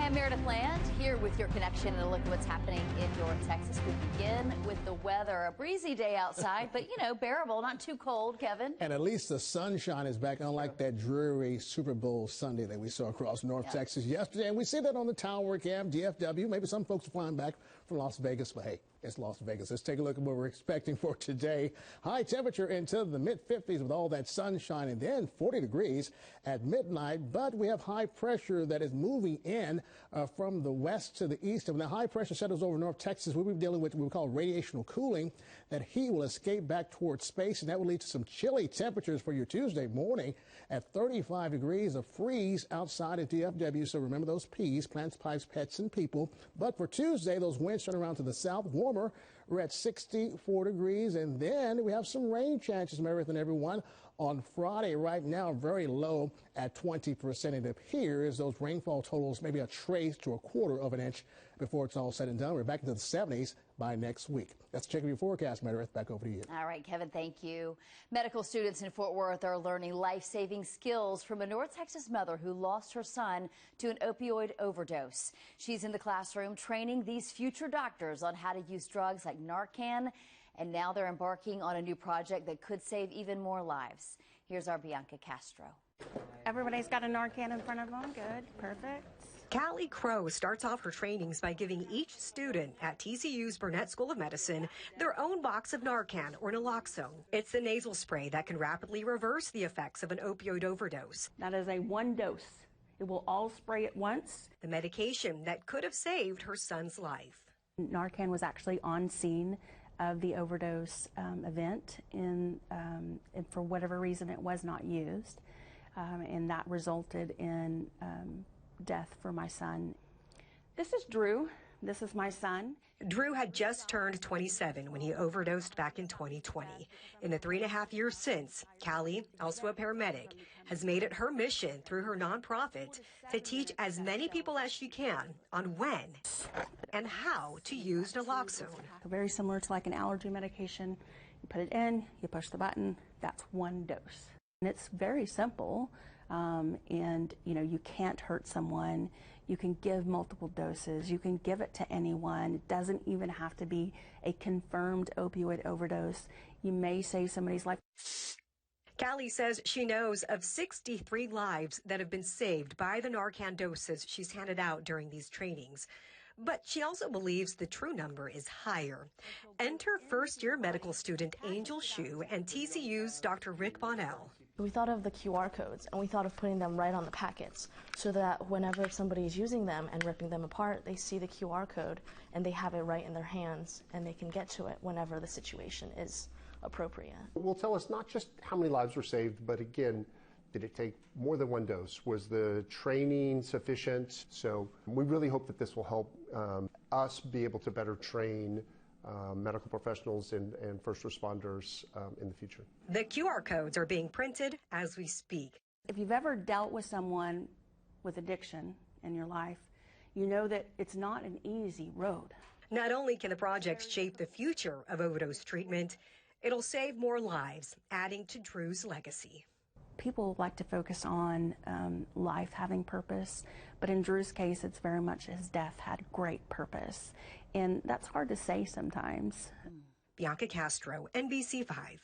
Hi, I'm Meredith Land, here with your connection and a look at what's happening in North Texas. We begin with the weather. A breezy day outside, but, you know, bearable, not too cold, Kevin. And at least the sunshine is back, unlike that dreary Super Bowl Sunday that we saw across North Texas yesterday. And we see that on the tower cam, DFW. Maybe some folks are flying back from Las Vegas, but hey, it's Las Vegas. Let's take a look at what we're expecting for today. High temperature into the mid-50s with all that sunshine, and then 40 degrees at midnight. But we have high pressure that is moving in from the west to the east. And when the high pressure settles over North Texas, we'll be dealing with what we call radiational cooling. That heat will escape back towards space, and that will lead to some chilly temperatures for your Tuesday morning at 35 degrees, a freeze outside at DFW. So remember those P's, plants, pipes, pets, and people. But for Tuesday, those winds turn around to the south, warmer. We're at 64 degrees, and then we have some rain chances, Meredith and everyone, on Friday. Right now, very low at 20%. It appears those rainfall totals maybe a trace to a quarter of an inch before it's all said and done. We're back into the 70s by next week. That's checking your forecast, Meredith. Back over to you. All right, Kevin, thank you. Medical students in Fort Worth are learning life-saving skills from a North Texas mother who lost her son to an opioid overdose. She's in the classroom training these future doctors on how to use drugs like Narcan, and now they're embarking on a new project that could save even more lives. Here's our Bianca Castro. Everybody's got a Narcan in front of them. Good, perfect. Callie Crow starts off her trainings by giving each student at TCU's Burnett School of Medicine their own box of Narcan or Naloxone. It's the nasal spray that can rapidly reverse the effects of an opioid overdose. That is a one dose. It will all spray at once. The medication that could have saved her son's life. Narcan was actually on scene of the overdose event, and for whatever reason it was not used, and that resulted in death for my son. This is Drew. This is my son. Drew had just turned 27 when he overdosed back in 2020. In the 3.5 years since, Callie, also a paramedic, has made it her mission through her nonprofit to teach as many people as she can on when and how to use Naloxone. Very similar to like an allergy medication. You put it in, you push the button, that's one dose. And it's very simple, and you know, you can't hurt someone. You can give multiple doses. You can give it to anyone. It doesn't even have to be a confirmed opioid overdose. You may save somebody's life. Callie says she knows of 63 lives that have been saved by the Narcan doses she's handed out during these trainings. But she also believes the true number is higher. Enter first-year medical student Angel Shu and TCU's Dr. Rick Bonnell. We thought of the QR codes, and we thought of putting them right on the packets so that whenever somebody is using them and ripping them apart, they see the QR code and they have it right in their hands and they can get to it whenever the situation is appropriate. It will tell us not just how many lives were saved, but again, did it take more than one dose? Was the training sufficient? So we really hope that this will help us be able to better train medical professionals and first responders in the future. The QR codes are being printed as we speak. If you've ever dealt with someone with addiction in your life, you know that it's not an easy road. Not only can the project shape the future of overdose treatment, it'll save more lives, adding to Drew's legacy. People like to focus on life having purpose, but in Drew's case, it's very much his death had great purpose. And that's hard to say sometimes. Bianca Castro, NBC5.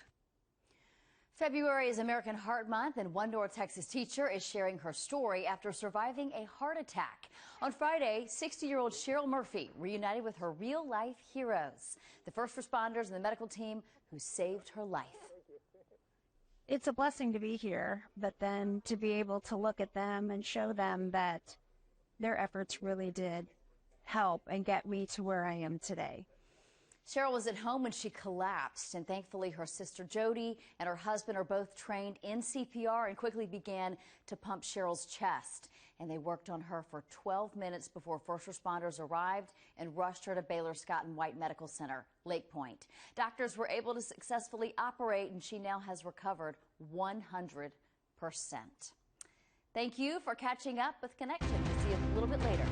February is American Heart Month, and one North Texas teacher is sharing her story after surviving a heart attack. On Friday, 60-year-old Cheryl Murphy reunited with her real-life heroes, the first responders and the medical team who saved her life. It's a blessing to be here, but then to be able to look at them and show them that their efforts really did help and get me to where I am today. Cheryl was at home when she collapsed, and thankfully her sister Jody and her husband are both trained in CPR and quickly began to pump Cheryl's chest. And they worked on her for 12 minutes before first responders arrived and rushed her to Baylor Scott and White Medical Center, Lake Point. Doctors were able to successfully operate, and she now has recovered 100%. Thank you for catching up with Connection. We'll see you a little bit later.